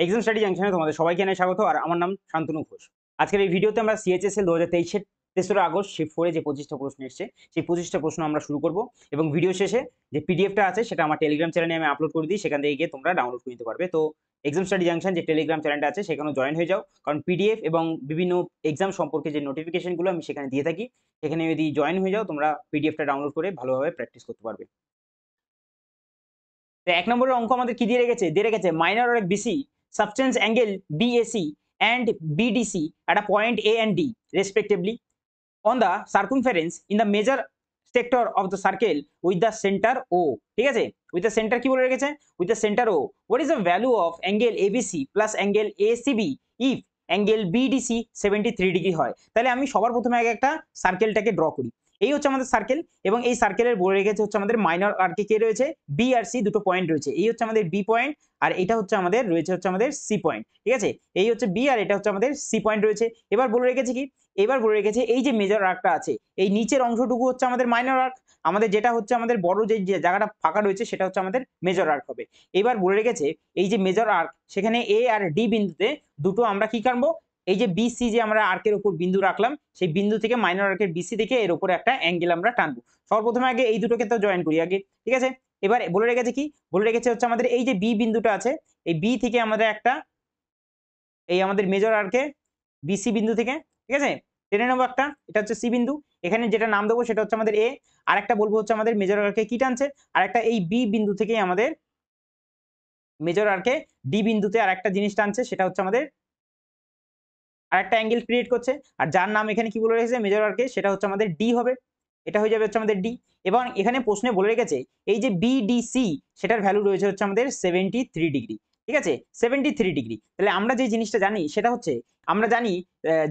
Exam study জাংশনে তোমাদের সবাইকে জানাই স্বাগত। আর আমার নাম শান্তনু ঘোষ। আজকের এই ভিডিওতে আমরা সিএইচএসএল 2023 এর 3রা আগস্ট শিফট 4 যে 25টা প্রশ্ন এসেছে সেই 25টা প্রশ্ন আমরা শুরু করব এবং ভিডিও শেষে যে পিডিএফটা আছে সেটা আমার টেলিগ্রাম চ্যানেলে আমি আপলোড করে দিই, সেখান থেকে গিয়ে তোমরা ডাউনলোড করে নিতে পারবে। তো এক্সাম স্টাডি জাংশন যে টেলিগ্রাম চ্যানেলটা আছে সেখানে জয়েন হয়ে যাও, কারণ পিডিএফ এবং বিভিন্ন এক্সাম সম্পর্কে যে নোটিফিকেশনগুলো আমি সেখানে দিয়ে থাকি, সেখানে যদি জয়েন হয়ে যাও তোমরা পিডিএফটা ডাউনলোড করে ভালোভাবে প্র্যাকটিস করতে পারবে। তো 1 নম্বরের অঙ্ক আমাদের কি দিয়ে রেখেছে? দিয়ে রেখেছে minor arc BC subtends angle BAC and BDC at a point A and D respectively on the circumference in the major sector of the circle with the center O. ঠিক আছে, with the center কি বলে রেখেছে? with the center O. What is the value of angle ABC plus angle ACB if angle BDC 73 degree হয়? তাহলে আমি সবার প্রথমে আগে একটা সার্কেলটাকে ড্র করি। এই হচ্ছে আমাদের সার্কেল এবং এই সার্কেলের বলে রেখেছে হচ্ছে আমাদের মাইনর আর কে রয়েছে, বি আর সি দুটো পয়েন্ট রয়েছে। এই হচ্ছে আমাদের বি পয়েন্ট আর এটা হচ্ছে আমাদের রয়েছে হচ্ছে আমাদের সি পয়েন্ট। ঠিক আছে, এই হচ্ছে বি আর এটা হচ্ছে আমাদের সি পয়েন্ট রয়েছে। এবার বলে রেখেছে কি, এবার বলে রেখেছে এই যে মেজর আর্কটা আছে এই নিচের অংশটুকু হচ্ছে আমাদের মাইনর আর্ক, আমাদের যেটা হচ্ছে আমাদের বড় যে জায়গাটা ফাঁকা রয়েছে সেটা হচ্ছে আমাদের মেজর আর্ক হবে। এবার বলে রেখেছে এই যে মেজর আর্ক সেখানে এ আর ডি বিন্দুতে দুটো আমরা কি কাটবো, এই যে বিসি যে আমরা আর্কের উপর বিন্দু রাখলাম সেই বিন্দু থেকে মাইনর আর্কের বিসি থেকে এর উপরে একটা অ্যাঙ্গেল আমরা টানবো। সর্বপ্রথমে আগে এই দুটোকে তো জয়েন করি আগে। ঠিক আছে, এবার বলে রেখেছে কি, বলে রেখেছে হচ্ছে আমাদের এই যে বি বিন্দুটা আছে এই বি থেকে আমাদের একটা এই আমাদের মেজর আর্কে বিসি বিন্দু থেকে, ঠিক আছে, টেনে নেবো একটা, এটা হচ্ছে সি বিন্দু, এখানে যেটা নাম দেবো সেটা হচ্ছে আমাদের এ, আর একটা বলবো হচ্ছে আমাদের মেজর আর্কে কি টানছে, আর একটা এই বি বিন্দু থেকে আমাদের মেজর আর্কে ডি বিন্দুতে আর একটা জিনিস টানছে সেটা হচ্ছে আমাদের আর একটা অ্যাঙ্গেল ক্রিয়েট করছে, আর যার নাম এখানে কি বলে রেখেছে মেজর আর্কে সেটা হচ্ছে আমাদের ডি হবে, এটা হয়ে যাবে হচ্ছে আমাদের ডি। এবং এখানে প্রশ্নে বলে রেখেছে এই যে বিডিসি সেটার ভ্যালু রয়েছে হচ্ছে আমাদের 73 ডিগ্রি। ঠিক আছে, 73 ডিগ্রি। তাহলে আমরা যে জিনিসটা জানি সেটা হচ্ছে আমরা জানি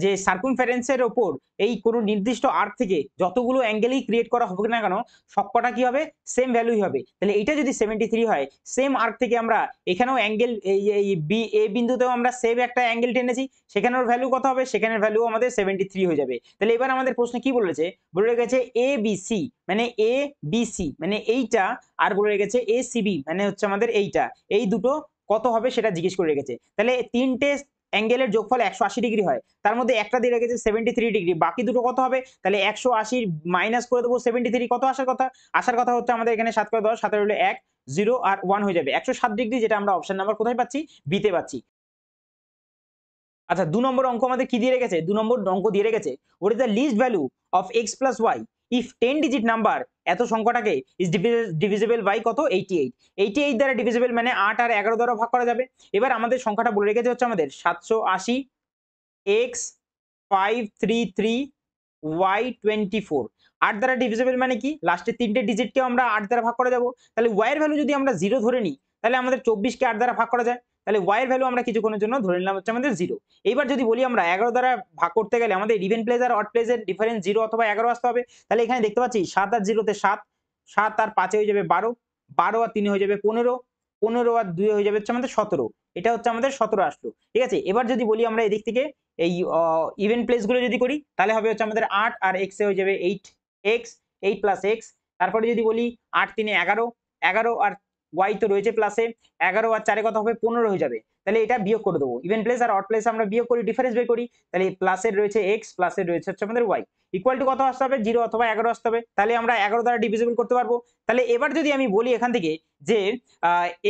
যে সার্কুমফারেন্সের ওপর এই কোনো নির্দিষ্ট আর্ক থেকে যতগুলো অ্যাঙ্গেলই ক্রিয়েট করা হবে না কেন সবকটা কি হবে, সেম ভ্যালুই হবে। তাহলে এটা যদি 73 হয়, সেম আর্ক থেকে আমরা এখানেও অ্যাঙ্গেল এই বি এ বিন্দুতেও আমরা সেম একটা অ্যাঙ্গেল টেনেছি, সেখানের ভ্যালু কত হবে, সেখানের ভ্যালু আমাদের 73 হয়ে যাবে। তাহলে এবার আমাদের প্রশ্নে কি বলেছে, বলে রেখেছে এ বিসি মানে এ বিসি মানে এইটা, আর বলে রেখেছে এ সিবি মানে হচ্ছে আমাদের এইটা, এই দুটো কত হবে সেটা জিজ্ঞেস করে রেখেছে। তাহলে তিনটে অ্যাঙ্গেলের যোগফল 180 ডিগ্রি হয়, তার মধ্যে একটা দিয়ে রেখেছে 73 ডিগ্রি, বাকি দুটো কত হবে, তাহলে 180 মাইনাস করে দেবো 73, কত আসার কথা, আসার কথা হচ্ছে আমাদের এখানে 7 করে 10, 7 হলো 1, 0 আর 1 হয়ে যাবে 107 ডিগ্রি, যেটা আমরা অপশন নাম্বার কোথায় পাচ্ছি, বিতে পাচ্ছি। আচ্ছা, 2 নম্বর অঙ্ক আমাদের কি দিয়ে রেখেছে, 2 নম্বর অঙ্ক দিয়ে রেখেছে what is the least value of x plus y if 10 digit number এত সংখ্যাটাকে ইজ ডিভিজিবল বাই কত, 88। 88 দ্বারা ডিভিজিবল মানে 8 আর 11 দ্বারা ভাগ করা যাবে। এবার আমাদের সংখ্যাটা বলে রেখেছে হচ্ছে আমাদের 780 x 533 y 24। 8 দ্বারা ডিভিজিবল মানে কি, লাস্টের তিনটে ডিজিটকে আমরা 8 দ্বারা ভাগ করে যাবো। তাহলে y এর ভ্যালু যদি আমরা 0 ধরে নিই তাহলে আমাদের 24 কে 8 দ্বারা ভাগ করা যায়, তাহলে y এর ভ্যালু আমরা কিছুক্ষণের জন্য ধরে নিলাম হচ্ছে আমাদের 0। এইবার যদি বলি আমরা 11 দ্বারা ভাগ করতে গেলে আমাদের ইভেন প্লেস আর অড প্লেসের ডিফারেন্স 0 অথবা 11 আসতে হবে। তাহলে এখানে দেখতে পাচ্ছি 7 আর 0 তে 7, 7 আর 5 হয়ে যাবে 12, 12 আর 3 হয়ে যাবে 15, 15 আর 2 হয়ে যাবে হচ্ছে আমাদের 17, এটা হচ্ছে আমাদের 17 আসলো। ঠিক আছে, এবার যদি বলি আমরা এদিক থেকে এই ইভেন প্লেস গুলো যদি করি তাহলে হবে হচ্ছে আমাদের 8 আর x এ হয়ে যাবে 8x, 8 প্লাস x। তারপরে যদি বলি 8 3 11, 11 আর y তো রয়েছে প্লাসে, 11 আর 4 কত হবে 15 হয়ে যাবে। তাহলে এটা বিয়োগ করে দেবো, ইভেন প্লেস আর অড প্লেস আমরা বিয়োগ করি, ডিফারেন্স বের করি, তাহলে প্লাসের রয়েছে x, প্লাসের রয়েছে হচ্ছে আমাদের y, ইকুয়াল টু কত আসতে হবে, 0 অথবা 11 আসতে হবে। তাহলে আমরা 11 দ্বারা ডিভিজিবল করতে পারবো। তাহলে এবার যদি আমি বলি এখান থেকে যে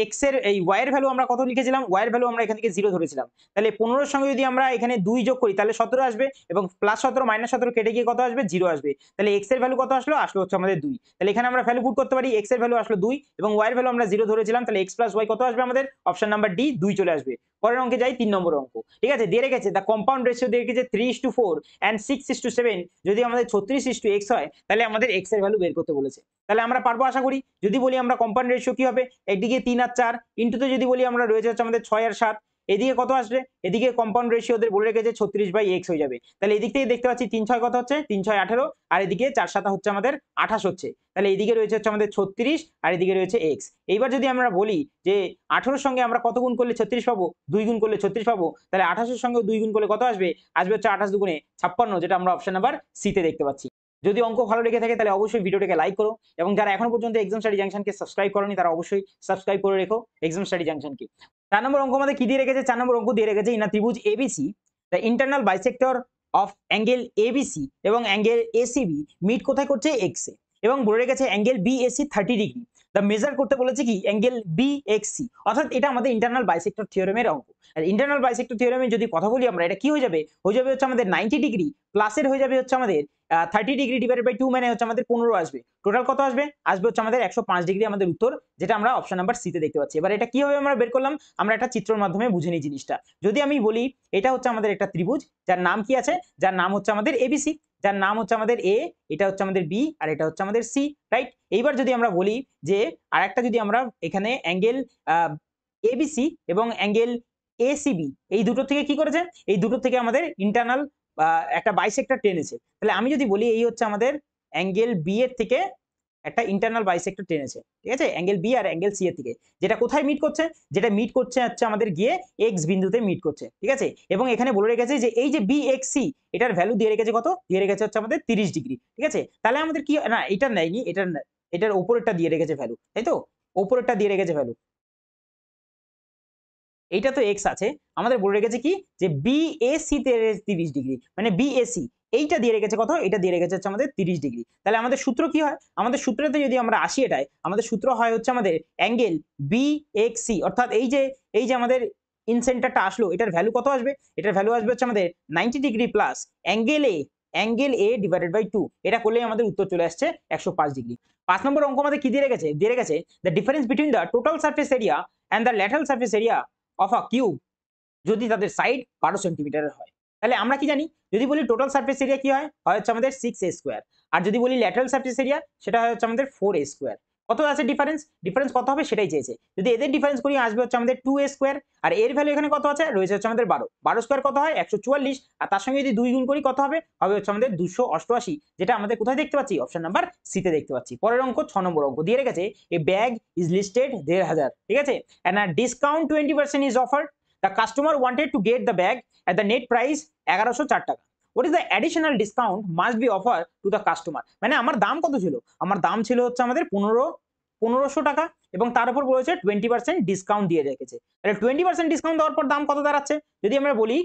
x এর এই y এর ভ্যালু আমরা কত লিখেছিলাম, y এর ভ্যালু আমরা এখান থেকে 0 ধরেছিলাম, তাহলে 15 এর সঙ্গে যদি আমরা এখানে 2 যোগ করি তাহলে 17 আসবে, এবং প্লাস 17 মাইনাস 17 কেটে গিয়ে কত আসবে, 0 আসবে। তাহলে x এর ভ্যালু কত আসলো, আসলো হচ্ছে আমাদের 2। তাহলে এখানে আমরা ভ্যালু পুট করতে পারি, x এর ভ্যালু আসলো 2 এবং y এর ভ্যালু আমরা 0 ধরেছিলাম, তাহলে x প্লাস y কত আসবে আমাদের, অপশন নাম্বার ডি 2 চলে আসবে। পরের অঙ্কে যাই, 3 নম্বর অঙ্ক। ঠিক আছে, দিয়ে রেখেছে দ্য কম্পাউন্ড রেশিও দিয়ে রেখেছে 3:4 and 6:7, যদি আমাদের 36:x হয় তাহলে আমাদের x এর ভ্যালু বের করতে বলেছে। তাহলে আমরা পারবো আশা করি। যদি বলি আমরা কম্পাউন্ড রেশিও কি হবে, একদিকে 3 আর 4 ইন্টুতে যদি বলি আমরা রয়েছে হচ্ছে আমাদের 6 আর 7, এদিকে কত আসবে, এদিকে কম্পাউন্ড রেশিও ওদের বলে রেখেছে 36/x হয়ে যাবে। তাহলে এদিক থেকে দেখতে পাচ্ছি 3 6 কত হচ্ছে, 3 6 18, আর এদিকে 4 7 হচ্ছে আমাদের 28 হচ্ছে। তাহলে এদিকে রয়েছে হচ্ছে আমাদের 36 আর এদিকে রয়েছে x। এইবার যদি আমরা বলি যে 18 এর সঙ্গে আমরা কত গুণ করলে 36 পাবো, 2 গুণ করলে 36 পাবো, তাহলে 28 এর সঙ্গে 2 গুণ করলে কত আসবে, আসবে হচ্ছে 28 দুগুণে 56, যেটা আমরা অপশন নাম্বার সি তে দেখতে পাচ্ছি। যদি অঙ্ক ভালো লেগে থাকে তাহলে অবশ্যই ভিডিওটাকে লাইক করো, এবং যারা এখনো পর্যন্ত এক্সাম স্টাডি জাংশনকে সাবস্ক্রাইব করোনি তারা অবশ্যই সাবস্ক্রাইব করে রেখো এক্সাম স্টাডি জাংশনকে। 4 নম্বর অঙ্ক আমাদের কি দিয়ে রেখেছে? 4 নম্বর অঙ্ক দিয়ে রেখেছে ইন আ ত্রিভুজ ABC the internal bisector of angle ABC এবং অ্যাঙ্গেল এসিবি মিট কোথায় করছে? এক্স এ, এবং বলে রেখেছে angle BAC 30 degree the measure করতে বলেছে কি? অ্যাঙ্গেল বিএক্সি, অর্থাৎ এটা আমাদের ইন্টারনাল বাইসেক্টর থিওরেমের অঙ্ক। আর ইন্টারনাল বাইসেক্টর থিওরেমে যদি কথা বলি আমরা, এটা কি হয়ে যাবে? হয়ে যাবে হচ্ছে আমাদের 90 ডিগ্রি প্লাসের হয়ে যাবে হচ্ছে আমাদের 30 ডিগ্রি ডিভাইডেড বাই 2 মানে হচ্ছে আমাদের 15 আসবে। টোটাল কত আসবে? আসবে হচ্ছে আমাদের 105 ডিগ্রি আমাদের উত্তর, যেটা আমরা অপশন নাম্বার সি তে দেখতে পাচ্ছি। এবার এটা কিভাবে আমরা বের করলাম? আমরা একটা চিত্রের মাধ্যমে বুঝে নিই জিনিসটা। যদি আমি বলি এটা হচ্ছে আমাদের একটা ত্রিভুজ যার নাম কি আছে? যার নাম হচ্ছে আমাদের এবিসি, যার নাম হচ্ছে আমাদের এ, এটা হচ্ছে আমাদের বি, আর এটা হচ্ছে আমাদের সি, রাইট? এইবার যদি আমরা বলি যে আরেকটা, যদি আমরা এখানে অ্যাঙ্গেল এবিসি এবং অ্যাঙ্গেল এসিবি এই দুটো থেকে কি করেছে? এই দুটো থেকে আমাদের ইন্টারনাল একটা বাইসেক্টর টেনেছে। তাহলে আমি যদি বলি এই হচ্ছে আমাদের অ্যাঙ্গেল বি এর থেকে একটা ইন্টারনাল বাইসেক্টর টেনেছে, ঠিক আছে? অ্যাঙ্গেল বি আর অ্যাঙ্গেল সি এর থেকে, যেটা কোথায় মিট করছে? যেটা মিট করছে হচ্ছে আমাদের গিয়ে এক্স বিন্দুতে মিট করছে, ঠিক আছে? এবং এখানে বলে রেখেছে যে এই যে বি এক্স সি, এটার ভ্যালু দিয়ে রেখেছে কত? দিয়ে রেখেছে হচ্ছে আমাদের 30 ডিগ্রি, ঠিক আছে? তাহলে আমাদের কি না, এটা নেয়নি, এটার উপরেরটা দিয়ে রেখেছে ভ্যালু, তাই তো? উপরেরটা দিয়ে রেখেছে ভ্যালু, এইটা তো এক্স আছে, আমাদের বলে রেখেছে কি যে বিএসি তে 30 ডিগ্রি, মানে বিএসি এইটা দিয়ে রেখেছে কত? এটা দিয়ে রেখেছে হচ্ছে আমাদের 30 ডিগ্রি। তাহলে আমাদের সূত্র কি হয়? আমাদের সূত্রতে যদি আমরা আসি এটায়, আমাদের সূত্র হয় হচ্ছে আমাদের অ্যাঙ্গেল বিএক্সি, অর্থাৎ এই যে আমাদের ইনসেন্টারটা আসলো, এটার ভ্যালু কত আসবে? এটার ভ্যালু আসবে হচ্ছে আমাদের 90 degree plus angle A divided by 2, এটা করলেই আমাদের উত্তর চলে আসছে 105 ডিগ্রি। 5 নম্বর অঙ্ক আমাদের কি দিয়ে রেখেছে? দিয়ে রেখেছে the difference between the total surface area and the lateral surface area of a cube যদি তাদের সাইড 12 সেন্টিমিটারের হয়। তাহলে আমরা কি জানি? যদি বলি টোটাল সারফেস এরিয়া কি হয়? হয় হচ্ছে আমাদের 6a স্কোয়ার, আর যদি বলি ল্যাটারাল সারফেস এরিয়া সেটা হয় হচ্ছে আমাদের 4a স্কোয়ার। কত আছে ডিফারেন্স? ডিফারেন্স কত হবে সেটাই চেয়েছে। যদি এদের ডিফারেন্স করি আসবে হচ্ছে আমাদের 2a স্কোয়ার, আর এর ভ্যালু এখানে কত আছে? রয়েছে হচ্ছে আমাদের 12, 12 স্কোয়ার কত হয়? 144, আর তার সঙ্গে যদি 2 গুণ করি কত হবে? হবে হচ্ছে আমাদের 288, যেটা আমাদের কোথায় দেখতে পাচ্ছি? অপশন নাম্বার সি তে দেখতে পাচ্ছি। পরের অঙ্ক 6 নম্বর অঙ্ক দিয়ে রেখেছে এ ব্যাগ ইজ লিস্টেড 1500, ঠিক আছে? And a discount 20% is offered, the customer wanted to get the bag at the net price 1104 টাকা, what is the additional discount must be offered to the customer? মানে আমার দাম কত ছিল? আমার দাম ছিল হচ্ছে আমাদের 1500 টাকা, এবং তার উপর বলেছে 20% ডিসকাউন্ট দিয়ে রেখেছে। তাহলে 20% ডিসকাউন্ট দেওয়ার পর দাম কত দাঁড়াচ্ছে? যদি আমরা বলি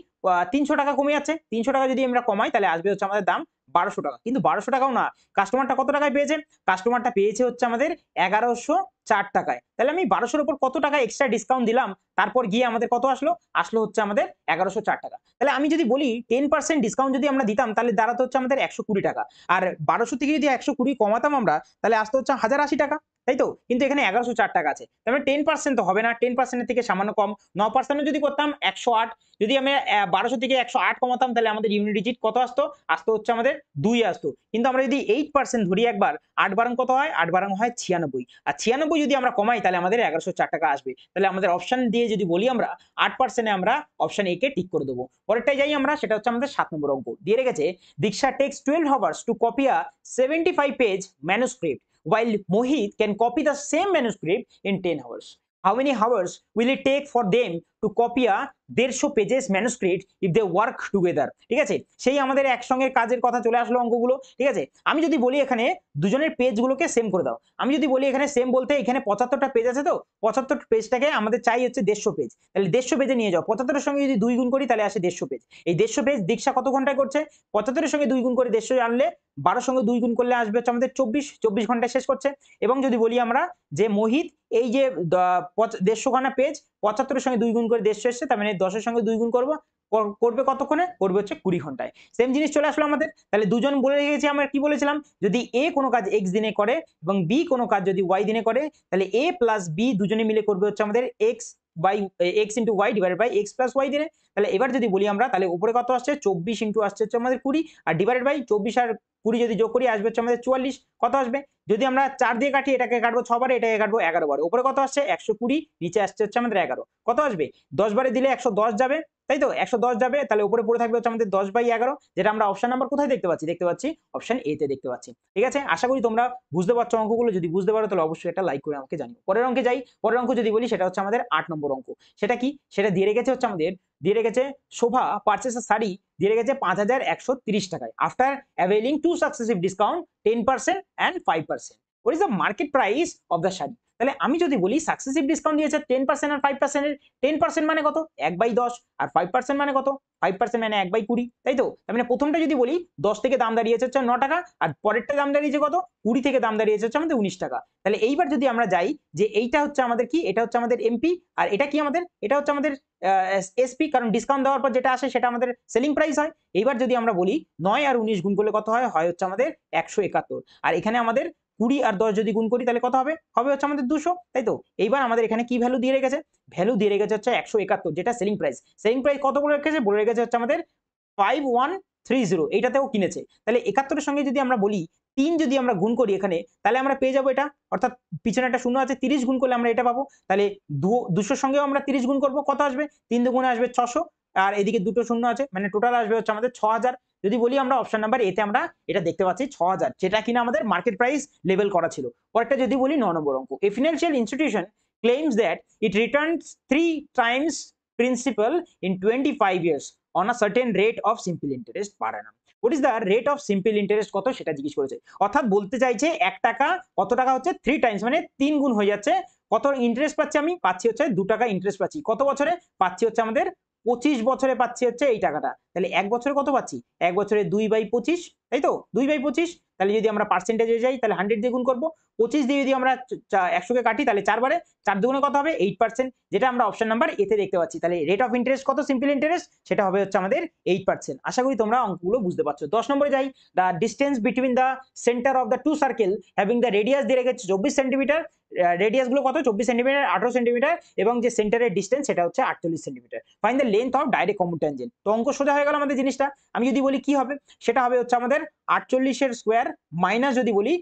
300 টাকা কমে যাচ্ছে, 300 টাকা যদি আমরা কমাই তাহলে আসবে হচ্ছে আমাদের দাম 1200 টাকা। কিন্তু 1200 টাকাও না, কাস্টমারটা কত টাকায় পেয়েছে? কাস্টমারটা পেয়েছে হচ্ছে আমাদের 1104 টাকায়। তাহলে আমি 1200-র উপর কত টাকা এক্সট্রা ডিসকাউন্ট দিলাম, তারপর গিয়ে আমাদের কত আসলো? আসলো হচ্ছে আমাদের 1104 টাকা। তাহলে আমি যদি বলি 10% ডিসকাউন্ট যদি আমরা দিতাম তাহলে দাঁড়াতো হচ্ছে আমাদের 120 টাকা, আর 1200 থেকে যদি 120 কমাতাম আমরা তাহলে আসতো হচ্ছে 1080 টাকা, তাই তো? কিন্তু এখানে 1104 টাকা আছে, তাহলে 10% তো হবে না, 10% এর থেকে সামান্য কম, 9% যদি করতাম 108, যদি আমি 1200 থেকে 108 কমাতাম তাহলে আমাদের ইউনিট ডিজিট কত আসতো? আসতো হচ্ছে আমাদের 2 আসতো। কিন্তু আমরা যদি 8% ধরি একবার, 8 বারাং কত হয়? 8 বারাং হয় 96, আর 96 যদি আমরা কমাই তাহলে আমাদের 1104 টাকা আসবে। তাহলে আমাদের অপশন দিয়ে যদি বলি আমরা 8% এ আমরা অপশন এ কে টিক করে দেবো। পরেরটাই যাই আমরা, সেটা হচ্ছে আমাদের 7 নম্বর অঙ্ক দিয়ে রেখেছে দীক্ষা text 12 hours to copy a 75 page manuscript while Mohit can copy the same manuscript in 10 hours. How many hours will it take for them to copy a 150 pages manuscript if they work together? ঠিক আছে, সেই আমাদের একসঙ্গে কাজের কথা চলে আসলো অঙ্কগুলো, ঠিক আছে? আমি যদি বলি এখানে দুজনের পেজগুলোকে সেম করে দাও, আমি যদি বলি এখানে সেম বলতে এখানে 75টা পেজ আছে, তো 75 পেজটাকে আমাদের চাই হচ্ছে 150 পেজ, তাহলে 150 পেজে নিয়ে যাও। 75 এর সঙ্গে যদি 2 গুণ করি তাহলে আসে 150 পেজ। এই 150 পেজ দীক্ষা কত ঘন্টায় করছে? 75 এর সঙ্গে 2 গুণ করে 150 আনলে 12 সঙ্গে 2 গুণ করলে আসবে হচ্ছে আমাদের 24 ঘন্টায় শেষ করছে। এবং যদি বলি আমরা যে মোহিত এই যে 150 খানা পেজ 75 এর সঙ্গে 2 গুণ করে 150 এসছে, তার মানে 10 এর সঙ্গে 2 গুণ করবে কতক্ষণে? করবে হচ্ছে 20 ঘন্টায়। সেম জিনিস চলে আসলো আমাদের। তাহলে দুজন বলে রেখেছি, আমরা কি বলেছিলাম? যদি এ কোনো কাজ x দিনে করে এবং বি কোনো কাজ যদি y দিনে করে, তাহলে a প্লাস বি দুজনে মিলে করবে হচ্ছে আমাদের x into y divided by x plus y দিনে। তাহলে এবার যদি বলি আমরা, তাহলে উপরে কত আসছে? 24 ইন্টু আসছে হচ্ছে আমাদের 20, আর ডিভাইডেড বাই 24 আর 20 যদি যোগ করি আসবে হচ্ছে আমাদের 44। কত আসবে? যদি আমরা 4 দিয়ে কাটি, এটাকে কাটবো 6 বারে, এটাকে কাটবো 11 বারে। উপরে কত আসছে? 120, নিচে আসছে হচ্ছে আমাদের 11। কত আসবে? 10 বারে দিলে 110 যাবে, তাই তো 110 যাবে, তাহলে উপরে পড়ে থাকবে হচ্ছে আমাদের 10/11, যেটা আমরা অপশন নাম্বার কোথায় দেখতে পাচ্ছি, দেখতে পাচ্ছি অপশন এ তে দেখতে পাচ্ছি। ঠিক আছে, আশা করি তোমরা বুঝতে পারছো অঙ্কগুলো। যদি বুঝতে পারো তাহলে অবশ্যই একটা লাইক করে আমাকে জানিও। পরের অঙ্কে যাই। পরের অঙ্ক যদি বলি সেটা হচ্ছে আমাদের 8 নম্বর অঙ্ক। সেটা কি, সেটা দিয়ে রেখেছে হচ্ছে আমাদের, দিয়ে রেখেছে শোভা পারচেস আ শাড়ি, দিয়ে রেখেছে 5130 টাকায় after availing two successive discount 10% and 5%. What is the market price of the sari? তাহলে আমি যদি বলি সাকসেসিভ ডিসকাউন্ট দিয়েছে 10% আর 5%, এর 10% মানে কত, 1/10, আর 5% মানে কত, 5% মানে 1/20, তাই তো? তার মানে প্রথমটা যদি বলি 10 থেকে দাম দাঁড়িয়েছে হচ্ছে 9 টাকা, আর পরেরটা দাম দাঁড়িয়েছে কত, 20 থেকে দাম দাঁড়িয়েছে হচ্ছে আমাদের 19 টাকা। তাহলে এইবার যদি আমরা যাই যে এইটা হচ্ছে আমাদের কি, এটা হচ্ছে আমাদের এমপি, আর এটা কি আমাদের, এটা হচ্ছে আমাদের এসপি, কারণ ডিসকাউন্ট দেওয়ার পর যেটা আসে সেটা আমাদের সেলিং প্রাইস হয়। এইবার যদি আমরা বলি 9 আর 19 গুণ করলে কত হয়, হয় হচ্ছে আমাদের 171, আর এখানে আমাদের 20 আর 10 যদি গুণ করি তাহলে কত হবে, হবে হচ্ছে আমাদের 200, তাই তো? এইবার আমাদের এখানে কি ভ্যালু দিয়ে রেখেছে, ভ্যালু দিয়ে রেখেছে হচ্ছে 171, যেটা সেলিং প্রাইস। সেলিং প্রাইস কত বলে রেখেছে, বলে রেখেছে হচ্ছে আমাদের 5130, এইটাতেও কিনেছে। তাহলে 71 এর সঙ্গে যদি আমরা বলি 3 যদি আমরা গুণ করি এখানে, তাহলে আমরা পেয়ে যাবো এটা, অর্থাৎ পিছনে একটা শূন্য আছে, 30 গুণ করলে আমরা এটা পাবো। তাহলে 200 সঙ্গেও আমরা 30 গুণ করবো, কত আসবে, 3 দুগুণে আসবে 600, আর এদিকে দুটো শূন্য আছে, মানে টোটাল আসবে হচ্ছে আমাদের 6000। যদি বলি আমরা অপশন নাম্বার এতে আমরা এটা দেখতে পাচ্ছি 6000, যেটা কিনা আমাদের মার্কেট প্রাইস লেভেল করা ছিল। পরেরটা যদি বলি 9 নম্বর অঙ্ক। A financial institution claims that it returns 3 times principal in 25 years on a certain rate of simple interest per annum. What is the rate of simple interest, কত সেটা জিজ্ঞেস করেছে। অর্থাৎ বলতে চাইছে 1 টাকা কত টাকা হচ্ছে 3 টাইমস, মানে 3 গুণ হয়ে যাচ্ছে। কত ইন্টারেস্ট পাচ্ছি আমি, পাচ্ছি হচ্ছে 2 টাকা ইন্টারেস্ট পাচ্ছি। কত বছরে পাচ্ছি হচ্ছে আমাদের 25 বছরে পাচ্ছি হচ্ছে এই টাকাটা। তাহলে 1 বছরে কত পাচ্ছি, 1 বছরে 2/25, তাই তো, 2/25। তাহলে যদি আমরা পার্সেন্টেজে যাই তাহলে 100 দিয়ে গুণ করবো, 25 দিয়ে যদি আমরা 100 কে কাটি তাহলে 4 বারে 4 দুগুণে কত হবে 8%, যেটা আমরা অপশন নাম্বার এতে দেখতে পাচ্ছি। তাহলে রেট অফ ইন্টারেস্ট কত, সিম্পল ইন্টারেস্ট, সেটা হবে হচ্ছে আমাদের 8%। আশা করি তোমরা অঙ্কগুলো বুঝতে পারছো। 10 নম্বরে যাই। The distance between the centre of the two circle having the radius দিয়ে রেখেছে 24 সেন্টিমিটার, রেডিয়াস গুলো কত, 24 সেন্টিমিটার, 18 সেন্টিমিটার, এবং যে সেন্টারের ডিস্টেন্স সেটা হচ্ছে 48 centimetre. Find the length of direct common tangent. তো অঙ্ক সোজা হয়ে গেল আমাদের জিনিসটা। আমি যদি বলি কি হবে, সেটা হবে হচ্ছে আমাদের 48 এর স্কোয়ার মাইনাস যদি বলি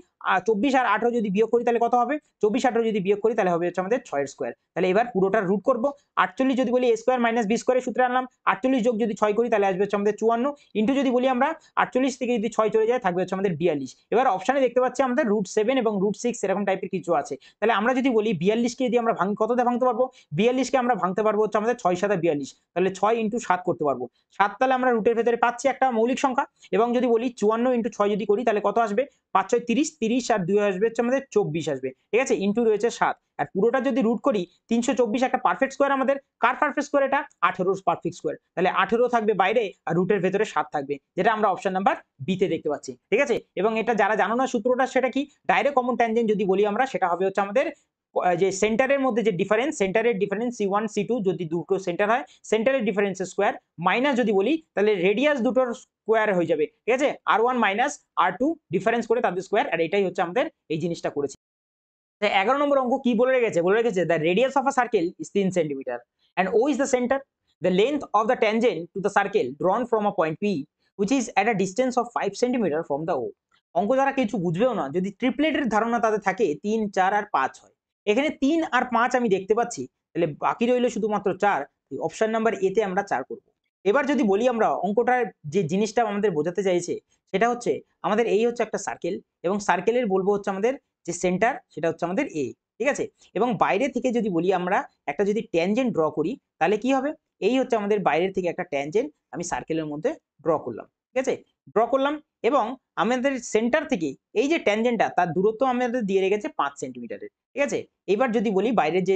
24 আর 18 যদি বিয়োগ করি তাহলে কত হবে, 24 18 যদি বিয়োগ করি তাহলে হবে হচ্ছে আমাদের 6 এর স্কোয়ার। তাহলে এবার পুরোটার রুট করব। 48 যদি বলি a স্কোয়ার মাইনাস b স্কোয়ারের সূত্রে আনলাম, 48 যোগ যদি 6 করি তাহলে আসবে হচ্ছে আমাদের 54, ইন্টু যদি বলি আমরা 48 থেকে যদি 6 চলে যায় থাকবে হচ্ছে আমাদের 42। এবার অপশনে দেখতে পাচ্ছি আমাদের √7 এবং √6 এরকম টাইপের কিছু আছে। তাহলে আমরা যদি বলি 42 কে যদি আমরা কততে ভাঙতে পারবো, 42 কে আমরা ভাঙতে পারবো হচ্ছে আমাদের 6 7 42, তাহলে 6 ইন্টু 7 করতে পারবো। 7 তাহলে আমরা রুটের ভেতরে পাচ্ছি একটা মৌলিক সংখ্যা, এবং যদি বলি 54 ইন্টু 6 যদি করি তাহলে কত আসবে, 5 6 30, 30 আর 2 আসবে হচ্ছে আমাদের 24 আসবে, ঠিক আছে, ইন্টু রয়েছে 7, আর পুরোটা যদি রুট করি 324 একটা পারফেক্ট স্কোয়ার আমাদের। কার পারফেক্ট স্কোয়ার, এটা 18 পারফেক্ট স্কোয়ার। তাহলে 18 থাকবে বাইরে আর রুটের ভেতরে 7 থাকবে, যেটা আমরা অপশন নাম্বার বি তে দেখতে পাচ্ছি, ঠিক আছে। এবং এটা যারা জানো না সূত্রটা, সেটা কি, ডাইরেক্ট কমন ট্যানজেন্ট যদি বলি আমরা, সেটা হবে হচ্ছে আমাদের যে সেন্টারের মধ্যে যে ডিফারেন্স, সেন্টারের ডিফারেন্স C1 C2 যদি দুটো সেন্টার হয়, সেন্টারের ডিফারেন্সের স্কোয়ার, মাইনাস যদি বলি তাহলে রেডিয়াস দুটোর স্কোয়ার হয়ে যাবে, ঠিক আছে, R1 মাইনাস R2 ডিফারেন্স করে তাদের স্কোয়ার, আর এটাই হচ্ছে আমাদের এই জিনিসটা করেছি। 11 নম্বর অঙ্ক কি বলে রেখেছে, বলে রেখেছে the radius of a circle is 3 centimetre and O is the center. The length of the tangent to the circle drawn from a point P which is at a distance of 5 centimeter from the O. অঙ্ক যারা কিছু বুঝবেও না, যদি ট্রিপলেটের ধারণা তাদের থাকে 3 4 আর 5 হয়, এখানে 3 আর 5 আমি দেখতে পাচ্ছি, তাহলে বাকি রইল শুধুমাত্র 4। অপশন নাম্বার এ তে আমরা 4 করব। এবার যদি বলি আমরা অঙ্কটার যে জিনিসটা আমাদের বোঝাতে চাইছে সেটা হচ্ছে আমাদের এই হচ্ছে একটা সার্কেল, এবং সার্কেলের বলবো হচ্ছে আমাদের যে সেন্টার সেটা হচ্ছে আমাদের এ, ঠিক আছে। এবং বাইরে থেকে যদি বলি আমরা একটা যদি ট্যানজেন্ট ড্র করি তাহলে কি হবে, এই হচ্ছে আমাদের বাইরের থেকে একটা ট্যানজেন্ট আমি সার্কেলের মধ্যে ড্র করলাম, ঠিক আছে, ড্র করলাম, এবং আমাদের সেন্টার থেকে এই যে ট্যানজেন্টটা তার দূরত্ব আমাদের দিয়ে রেখেছে 5 সেন্টিমিটারের, ঠিক আছে। এবার যদি বলি বাইরের যে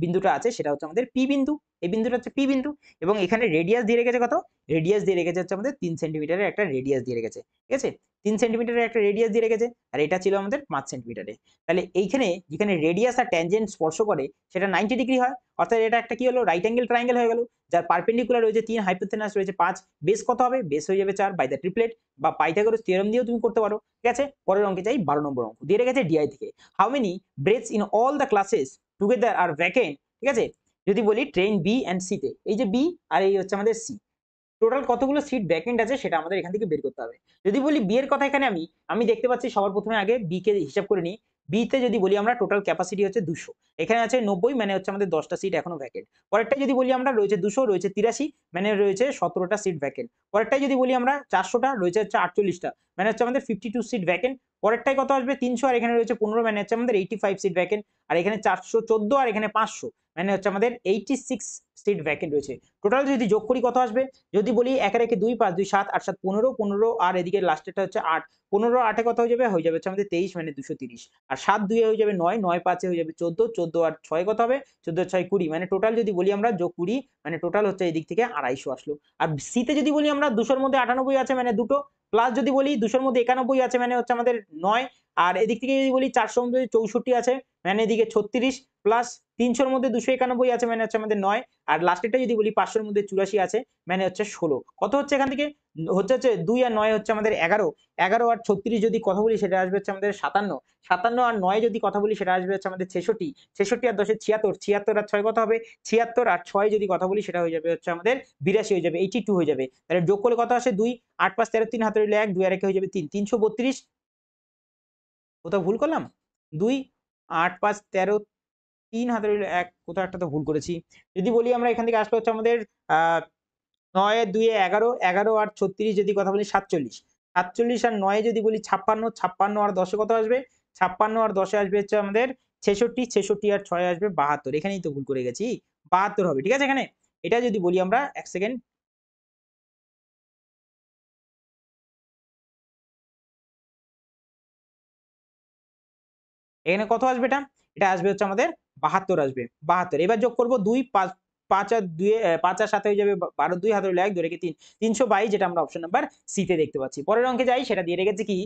বিন্দুটা আছে সেটা হচ্ছে আমাদের পি বিন্দু, এই বিন্দুটা হচ্ছে পি বিন্দু, এবং এখানে রেডিয়াস দিয়ে রেখেছে কত, রেডিয়াস দিয়ে রেখেছে হচ্ছে আমাদের 3 সেন্টিমিটারের একটা রেডিয়াস দিয়ে রেখেছে, ঠিক আছে, 3 সেন্টিমিটারের একটা রেডিয়াস দিয়ে রেখেছে, আর এটা ছিল আমাদের 5 সেন্টিমিটারে। তাহলে এইখানে যেখানে রেডিয়াস আর ট্যানজেন্ট স্পর্শ করে সেটা 90 ডিগ্রি হয়, অর্থাৎ এটা একটা কি হলো, রাইট অ্যাঙ্গেল ট্রায়াঙ্গেল হয়ে গেল, যার পারপেন্ডিকুলার রয়েছে 3, হাইপোথেনাস রয়েছে 5, বেস কত হবে, বেস হয়ে যাবে 4 বাই দ্য ট্রিপলেট, বা পাইথাগোরাস থিওরেম দিয়েও তুমি করতে পারো, ঠিক আছে। পরের অঙ্কে যাই, 12 নম্বর অঙ্ক দিয়ে রেখেছে ডিআই থেকে। How many breaths in all the classes together R vacant, ঠিক আছে। যদি বলি ট্রেন বি অ্যান্ড সি তে, এই যে বি আর এই হচ্ছে আমাদের সি, টোটাল কতগুলো সিট ভ্যাকেন্ট আছে সেটা আমাদের এখান থেকে বের করতে হবে। যদি বলি বি এর কথা, এখানে আমি দেখতে পাচ্ছি সবার প্রথমে আগে বি কে হিসাব করে নিই, বি তে যদি বলি আমরা টোটাল ক্যাপাসিটি হচ্ছে 200, এখানে আছে 90 মানে হচ্ছে আমাদের 10টা সিট এখনো ভ্যাকেন্ট। পরেরটা যদি বলি আমরা রয়েছে 200, রয়েছে 83 মানে রয়েছে 17টা সিট ভ্যাকেন্ট। পরেরটাই যদি বলি আমরা 400টা রয়েছে হচ্ছে 48টা মানে হচ্ছে আমাদের 52 সিট ভ্যাকেন্ট। পরেরটাই কত আসবে 300 আর এখানে রয়েছে 15 মানে হচ্ছে আমাদের 85 সিট ভ্যাকেন্ট। আর এখানে 414 আর এখানে 500 মানে হচ্ছে আমাদের 86 সিট ভ্যাকেন্ট রয়েছে। টোটাল যদি যোগ করি কত আসবে, যদি বলি 1 আর 1 2 5 2 7 8 7 15 15 আর এদিকে লাস্টেরটা হচ্ছে 8 15 8 এ কত হয়ে যাবে হচ্ছে আমাদের 23 মানে 230 আর 7 2 এ হয়ে যাবে 9 9 5 এ হয়ে যাবে 14 14 আর 6 কত হবে 14 6 20 মানে টোটাল যদি বলি আমরা যোগ 20 মানে টোটাল হচ্ছে এই দিক থেকে 250 আসলো। আর সি তে যদি বলি আমরা 200 এর মধ্যে 98 আছে মানে দুটো, প্লাস যদি বলি 200 এর মধ্যে 91 আছে মানে হচ্ছে আমাদের 9, আর এদিক থেকে যদি বলি 400 এর মধ্যে 64 আছে মানে এদিকে 36, প্লাস 300 এর মধ্যে 291 আছে মানে হচ্ছে আমাদের 9, আর লাস্টেরটা যদি বলি 500 এর মধ্যে 84 আছে মানে হচ্ছে 16। কত হচ্ছে এখান থেকে হচ্ছে 2 আর 9 হচ্ছে আমাদের 11, 11 আর 36 যদি কথা বলি সেটা আসবে হচ্ছে আমাদের 57, 57 আর 9 যদি কথা বলি সেটা আসবে হচ্ছে আমাদের 66, 66 আর 10 এ 76, 76 আর 6 কত হবে 76 আর 6 যদি কথা বলি সেটা হয়ে যাবে হচ্ছে আমাদের 82 হয়ে যাবে 82 হয়ে যাবে। তাহলে যোগ করলে কত আসে 2 8 5 13 3 হাতে রইল 1 2 আর 1 হয়ে যাবে 3 332। কোথাও ভুল করলাম 2 8 5 13 3 হাতে রইল 1, কোথাও একটা তো ভুল করেছি। যদি বলি আমরা এখান থেকে আসলে হচ্ছে আমাদের 9 এর 2 এ 11, 11 আর 36 যদি কথা বলি 47, 47 আর 9 যদি বলি 56, 56 আর 10 এ কত আসবে 56 আর 10 এ আসবে হচ্ছে আমাদের 66, 66 আর 6 আসবে 72, এখানেই তো ভুল করে গেছি 72 হবে ঠিক আছে এখানে। এটা যদি বলি আমরা 1 সেকেন্ড, এখানে কত আসবে এটা আসবে হচ্ছে আমাদের 72 আসবে 72। এবার যোগ করব 2 5 5 আর 2 5 আর 7 হয়ে যাবে 12 2 হাতে রইল 1 2 রেখে 3 322 যেটা আমরা অপশন নাম্বার সি তে দেখতে পাচ্ছি। পরের অঙ্কে যাই, সেটা দিয়ে রেখেছে কি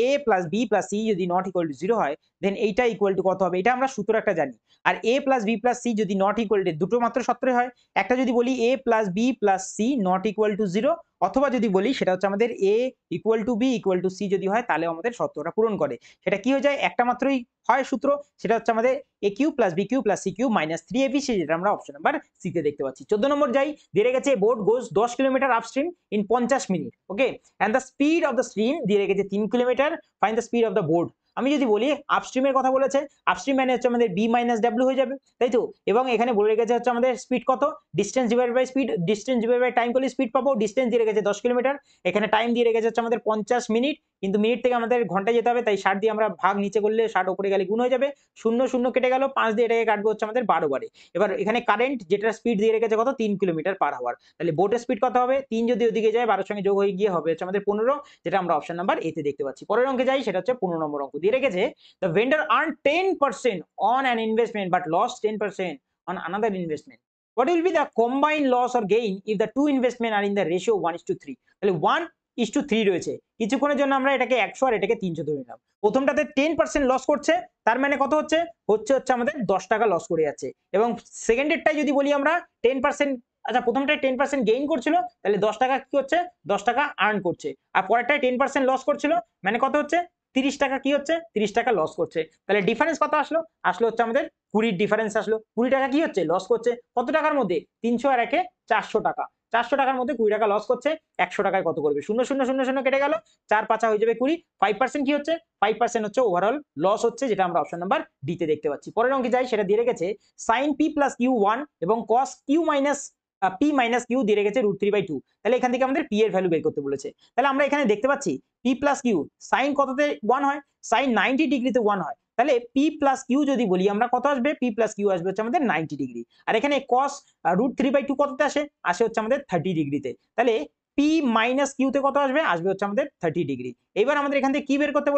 a plus b plus c যদি নট ইকুয়াল টু 0 হয় দেন এইটা ইকুয়াল টু কত হবে, এটা আমরা সূত্র একটা জানি। আর a plus b plus c যদি নট ইকুয়াল টু দুটো মাত্র সূত্রে হয়, একটা যদি বলি a plus b plus c not equal to 0, অথবা যদি বলি সেটা হচ্ছে আমাদের a equal to b equal to c যদি হয় তাহলে আমাদের শর্তটা পূরণ করে। সেটা কি হয়ে যায় একটা মাত্রই হয় সূত্র, সেটা হচ্ছে আমাদের a cube plus b cube plus c cube minus 3ab, যেটা আমরা অপশন নাম্বার সি তে দেখতে পাচ্ছি। 14 নম্বর যাই, দিয়ে রেখেছে boat goes 10 kilometre upstream in 50 minute, okay, and the speed of the stream দিয়ে রেখেছে 3 kilometre, find the speed of the boat. আমি যদি বলি আপস্ট্রিমের কথা বলেছে, আপস্ট্রিম মানে হচ্ছে আমাদের b মাইনাস w হয়ে যাবে তাই তো, এবং এখানে বলে রেখেছে হচ্ছে আমাদের স্পিড কত, distance divide by speed, distance divide by time করলে স্পিড পাবো, ডিসটেন্স দিয়ে রেখেছে 10 কিলোমিটার, এখানে টাইম দিয়ে রেখেছে হচ্ছে আমাদের 50 মিনিট, কিন্তু মিনিট থেকে আমাদের ঘন্টায় যেতে হবে তাই 60 দিয়ে আমরা ভাগ নিচে করলে 60 উপরে গেলে গুণ হয়ে যাবে, 0 0 কেটে গেল, 5 দিয়ে এটাকে কাটবো হচ্ছে আমাদের 12 বারে। এবার এখানে কারেন্ট যেটা স্পিড দিয়ে রেখেছে কত 3 কিলোমিটার পার আওয়ার, তাহলে বোটের স্পিড কত হবে 3 যদি ওদিকে যায় 12 সঙ্গে যোগ হয়ে গিয়ে হবে হচ্ছে আমাদের 15, যেটা আমরা অপশন নাম্বার এ তে দেখতে পাচ্ছি। পরের অঙ্কে যাই, সেটা হচ্ছে 15 নম্বর অঙ্ক দিয়ে রেখেছে the vendor earned 10% on an investment but lost 10% on another investment. What will be the combined loss or gain if the two investment are in the ratio 1:3? তাহলে 1:3 রয়েছে, কিছুক্ষণের জন্য আমরা এটাকে 100 আর এটাকে 300 ধরে নিলাম। প্রথমটাতে 10% লস করছে, তার মানে কত হচ্ছে হচ্ছে আমাদের 10 টাকা লস করে যাচ্ছে, এবং সেকেন্ডেরটাই যদি বলি আমরা 10%, আচ্ছা প্রথমটায় 10% গেইন করছিল তাহলে 10 টাকা কি হচ্ছে 10 টাকা আর্ন করছে, আর পরেরটায় 10% লস করছিল মানে কত হচ্ছে 30 টাকা কি হচ্ছে 30 টাকা লস করছে। তাহলে ডিফারেন্স কত আসলো হচ্ছে আমাদের 20 ডিফারেন্স আসলো, 20 টাকা কি হচ্ছে লস করছে, কত টাকার মধ্যে 300 আর 1 এ 400 টাকা, 400 টাকার মধ্যে 20 টাকা লস করছে, 100 টাকায় কত করবে 0 0 0 0 কেটে গেল, 4 5 হয়ে যাবে 20, 5% কি হচ্ছে 5% হচ্ছে ওভারঅল লস হচ্ছে, যেটা আমরা অপশন নাম্বার ডি তে দেখতে পাচ্ছি। পরের অঙ্কে যাই, সেটা দিয়ে রেখেছে sin p প্লাস কিউ 1 এবং cos q minus p minus q দিয়ে রেখেছে √3/2, তাহলে এখান থেকে আমাদের p এর ভ্যালু বের করতে বলেছে। তাহলে আমরা এখানে দেখতে পাচ্ছি p প্লাস কিউ সাইন কততে 1 হয়, সাইন 90 ডিগ্রিতে 1 হয়, তাহলে p প্লাস কিউ যদি বলি আমরা কত আসবে p প্লাস কিউ আসবে হচ্ছে আমাদের 90 ডিগ্রি, আর এখানে cos √3/2 কততে আসে হচ্ছে আমাদের 30 ডিগ্রিতে, তাহলে p মাইনাস কিউ তে কত আসবে হচ্ছে আমাদের 30 ডিগ্রি। এবার আমাদের এখান থেকে কি বের করতে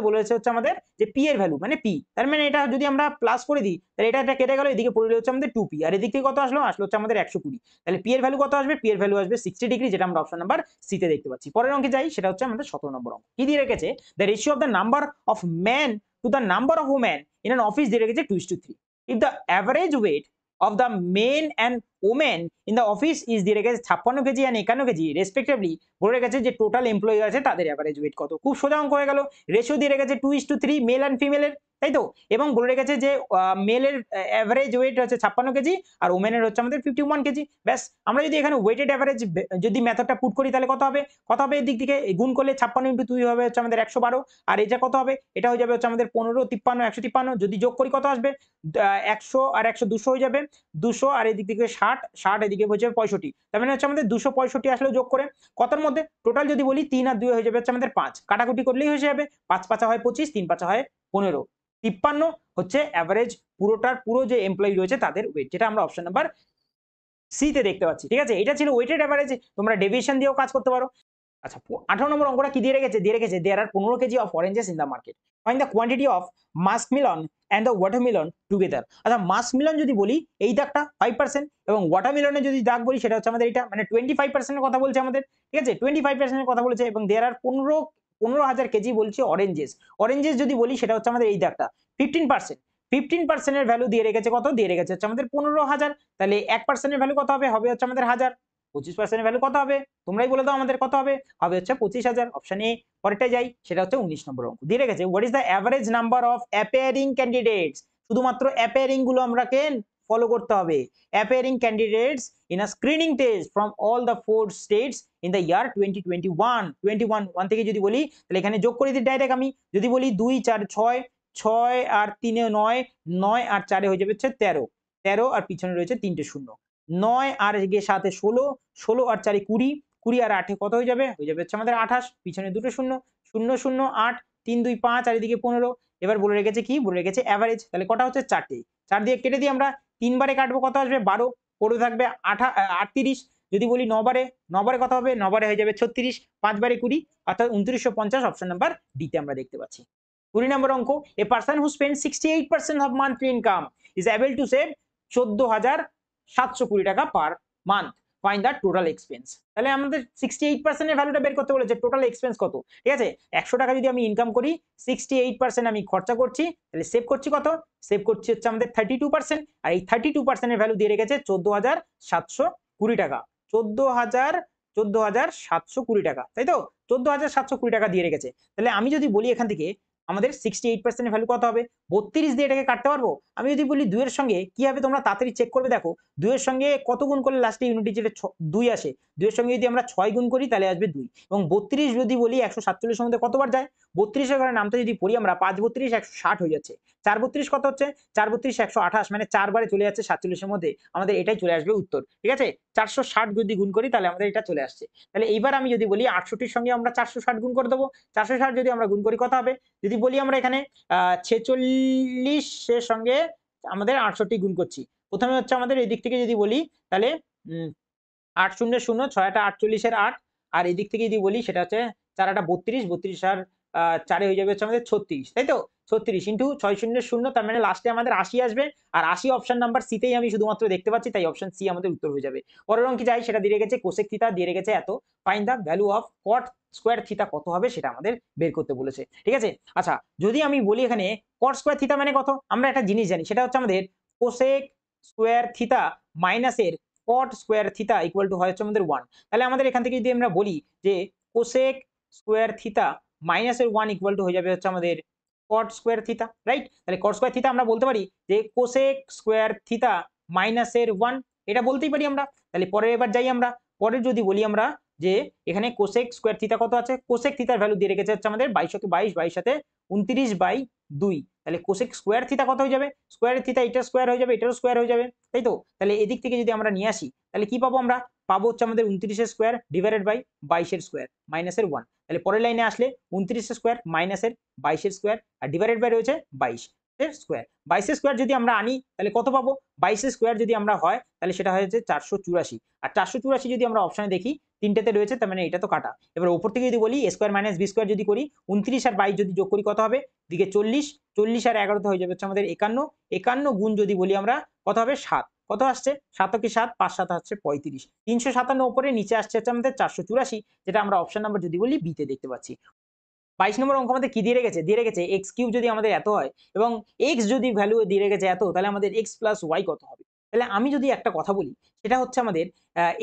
বলেছে হচ্ছে আমাদের যে p এর ভ্যালু মানে p, তার মানে এটা যদি আমরা প্লাস করে দিই তাহলে এটা কেটে গেল, এদিকে পড়ে হচ্ছে আমাদের 2p, আর এদিক থেকে কত আসলো হচ্ছে আমাদের 120, তাহলে p এর ভ্যালু কত আসবে p এর ভ্যালু আসবে 60 ডিগ্রি, যেটা আমরা অপশন নাম্বার সি তে দেখতে পাচ্ছি। পরের অঙ্কে যাই, সেটা হচ্ছে আমাদের 17 নম্বর অঙ্ক, কি দিয়ে রেখেছে the ratio of the number of man to the number of woman in an office দিয়ে রেখেছে 2:3, if the average weight of the men and women in the office is দিয়ে রেখেছে 56 কেজি অ্যান্ড 51 কেজি রেসপেক্টিভলি। বলে রেখেছে যে total employee আছে তাদের average wait কত। খুব সোজা অঙ্ক হয়ে গেল। রেশিও দিয়ে রেখেছে 2:3 মেল অ্যান্ড ফিমেলের, তাই তো? এবং বলে রেখেছে যে মেলের অ্যাভারেজ ওয়েট হচ্ছে 56 কেজি আর ওমেনের হচ্ছে আমাদের 51 কেজি। ব্যাস, আমরা যদি এখানে ওয়েটেড অ্যাভারেজ যদি মেথডটা পুট করি তাহলে কত হবে? কত হবে? এদিক থেকে গুণ করলে 56 × 2 হবে হচ্ছে আমাদের 112। আর এটা কত হবে? এটা হয়ে যাবে হচ্ছে আমাদের 15, 53, 153। যদি যোগ করি কত আসবে? 100 আর 100 200 হয়ে যাবে। 200 আর এদিক থেকে 60, 60 এদিকে হচ্ছে 65। তার মানে হচ্ছে আমাদের 265 আসলে যোগ করে কতর মধ্যে? টোটাল যদি বলি 3 আর 2 হয়ে যাবে হচ্ছে আমাদের 5। কাটাকুটি করলেই হয়ে যাবে। 5 5 হয় 25, 3 5 হয় 15। 53 হচ্ছে এভারেজ পুরো যে এমপ্লয়ি রয়েছে তাদের ওয়েট, যেটা আমরা অপশন নাম্বার সি তে দেখতে পাচ্ছি। ঠিক আছে? এটা ছিল ওয়েটেড এভারেজ। তোমরা ডেভিয়েশন দিয়েও কাজ করতে পারো। আচ্ছা, 18 নম্বর অঙ্কটা কি দিয়ে রেখেছে? দিয়ে রেখেছে দেয়ার আর 15 KG of oranges in the market. Find the quantity of muskmelon and the watermelon together. আচ্ছা, মাস্কমেলন যদি বলি এই দাগটা 5% এবং ওয়াটারমেলনের যদি দাগ বলি সেটা হচ্ছে আমাদের এটা, মানে 25% এর কথা বলছে আমাদের। ঠিক আছে? 25% এর কথা বলেছে এবং দেয়ার আর 15,000 কেজি বলছে অরেঞ্জেস। অরেঞ্জেস যদি বলি সেটা হচ্ছে আমাদের এই দাগটা 15%। 15% এর ভ্যালু দিয়ে রেখেছে কত? দিয়ে রেখেছে হচ্ছে আমাদের 15,000। তাহলে 1% এর ভ্যালু কত হবে? হবে হচ্ছে আমাদের 1000। 25% এর ভ্যালু কত হবে? তোমরাই বলে দাও আমাদের কত হবে? হবে হচ্ছে 25,000। Option A. পরেরটায় যাই, সেটা হচ্ছে 19 নম্বর অঙ্ক। দিয়ে রেখেছে what is the average number of appearing candidates. শুধুমাত্র অ্যাপিয়ারিং গুলো আমরাকে ফলো করতে হবে। Appearing candidates in a screening test from all the 4 states in the year 2021। 21 থেকে যদি বলি তাহলে এখানে যোগ করে দিই ডাইরেক্ট আমি। যদি বলি 2 4 6, 6 আর 3 এ 9, 9 আর 4 এ হয়ে যাবে হচ্ছে 13, 13 আর পিছনে রয়েছে 3টে শূন্য। 9 আর গিয়ে 7 এ 16, 16 আর 4 এ 20, 20 আর 8 এ কত হয়ে যাবে? হয়ে যাবে হচ্ছে আমাদের 28, পিছনে দুটো শূন্য, 0 0 8, 3 2 5 আর এদিকে 15। এবার বলে রেখেছে কি? বলে রেখেছে এভারেজ। তাহলে কটা হচ্ছে? 4টে। 4 দিয়ে কেটে দিই আমরা। 3 বারে কাটবো কত আসবে? 12। পড়ে থাকবে 38। যদি বলি 9 বারে, 9 বারে কত হবে? 9 বারে হয়ে যাবে 36, 5 বারে 20 অর্থাৎ 2950। অপশন নাম্বার ডি তে আমরা দেখতে পাচ্ছি। 20 নম্বর অঙ্ক, a person who spend 68% of monthly income is able to save 14,720 টাকা per month. Find the total expense. তাহলে আমাদের 68% এর ভ্যালুটা বের করতে বলেছে। টোটাল এক্সপেন্স কত? ঠিক আছে? 100 টাকা যদি আমি ইনকাম করি, 68% আমি খরচা করছি, তাহলে সেভ করছি কত? সেভ করছি হচ্ছে আমাদের 32%। আর এই 32% এর ভ্যালু দিয়ে রেখেছে 14,720 টাকা। 14,720 টাকা, তাই তো? 14,720 টাকা দিয়ে রেখেছে। তাহলে আমি যদি বলি এখান থেকে আমাদের 68% এর ভ্যালু কত হবে? 32 দিয়ে এটাকে কাটতে পারবো? আমি যদি বলি 2 এর সঙ্গে কি হবে তোমরা তাড়াতাড়ি চেক করবে দেখো। 2 এর সঙ্গে কত গুণ করলে লাস্টে ইউনিট ডিজিটে 2 আসে? 2 এর সঙ্গে যদি আমরা 6 গুণ করি তাহলে আসবে 2। এবং 32 যদি বলি 147 এর মধ্যে কতবার যায়? 32 এর ঘরে নামটা যদি পড়ি আমরা 5 32 160 হয়ে যাচ্ছে। 4 32 কত হচ্ছে? 4 32 128, মানে 4 বারে চলে যাচ্ছে 47 এর মধ্যে। আমাদের এটাই চলে আসবে উত্তর। ঠিক আছে? 460 যদি গুণ করি তাহলে আমাদের এটা চলে আসছে। তাহলে এইবার আমি যদি বলি 68 এর সঙ্গে আমরা 460 গুণ করে দেব। 460 যদি আমরা গুণ করি কত হবে? যদি বলি আমরা এখানে 46 এর সঙ্গে আমাদের 68 গুণ করছি। প্রথমে হচ্ছে আমাদের এই দিক থেকে যদি বলি তাহলে 8 0 0, 6 8 48 এর 8 আর এদিক থেকে যদি বলি সেটা হচ্ছে 4 8 32, 32 আর 4 এ হয়ে যাবে হচ্ছে আমাদের 36, তাই তো? 36 ইনটু 6 0 0, তার মানে লাস্টে আমাদের 80 আসবে। আর 80 অপশন নাম্বার সি তেই আমি শুধুমাত্র দেখতে পাচ্ছি, তাই অপশন সি আমাদের উত্তর হয়ে যাবে। পরের অঙ্কে যাই, সেটা দিয়ে রেখেছে কোসেক থিটা দিয়ে রেখেছে এত। Find the value of caught square theta কত হবে সেটা আমাদের বের করতে বলেছে। ঠিক আছে? আচ্ছা, যদি আমি বলি এখানে কট স্কয়ার থিটা মানে কত? আমরা একটা জিনিস জানি, সেটা হচ্ছে আমাদের কোসেক স্কয়ার থিটা মাইনাসের কট স্কয়ার থিটা ইকুয়াল টু হয় হচ্ছে আমাদের 1। তাহলে আমাদের এখান থেকে যদি আমরা বলি যে কোসেক স্কয়ার থিটা মাইনাসের 1 ইকুয়াল টু হয়ে যাবে হচ্ছে আমাদের কট স্কয়ার থিটা, রাইট? তাহলে কট স্কয়ার থিটা আমরা বলতে পারি যে কোসেক স্কয়ার থিটা মাইনাসের 1, এটা বলতেই পারি আমরা। তাহলে পরে এবার যাই আমরা, পরে যদি বলি আমরা যে এখানে কোসেক স্কয়ার থিটা কত আছে? কোসেক থিটার ভ্যালু দিয়ে রেখেছে হচ্ছে আমাদের 22 কে 22, 22 সাথে 29/2। তাহলে কোসেক স্কয়ার থিটা কত হয়ে যাবে? স্কয়ার থিটা এটার স্কয়ার হয়ে যাবে, এটারও স্কয়ার হয়ে যাবে, তাই তো? তাহলে এদিক থেকে যদি আমরা নিয়ে আসি তাহলে কি পাবো আমরা? পাবো হচ্ছে আমাদের 29 এর স্কয়ার ডিভাইডেড বাই 22 এর স্কয়ার মাইনাসের 1। তাহলে পরের লাইনে আসলে 29 এর স্কয়ার মাইনাসের 22 এর স্কয়ার আর ডিভাইডেড বাই রয়েছে 22 এর স্কয়ার। 22 এর স্কয়ার যদি আমরা আনি তাহলে কত পাবো? 22 এর স্কয়ার যদি আমরা হয় তাহলে সেটা হয়েছে 484। আর 484 যদি আমরা অপশনে দেখি তিনটেতে রয়েছে, তার মানে এটা তো কাটা। এবার উপর থেকে যদি বলি a square minus b square যদি করি, 29 আর 22 যদি যোগ করি কত হবে? দিকে 40, 40 আর 11 তে হয়ে যাবে হচ্ছে আমাদের 51, 51 গুণ যদি বলি আমরা কত হবে? 7। কত আসছে? 7 কি 7, 5 7 হচ্ছে 35। 357 উপরে নিচে আসছে হচ্ছে আমাদের 484, যেটা আমরা অপশন নাম্বার যদি বলি বি তে দেখতে পাচ্ছি। 22 নম্বর অঙ্ক আমাদের কি দিয়ে রেখেছে? দিয়ে রেখেছে x কিউব যদি আমাদের এত হয় এবং x যদি ভ্যালু দিয়ে রেখেছে এত, তাহলে আমাদের x প্লাস y কত হবে? তাহলে আমি যদি একটা কথা বলি সেটা হচ্ছে আমাদের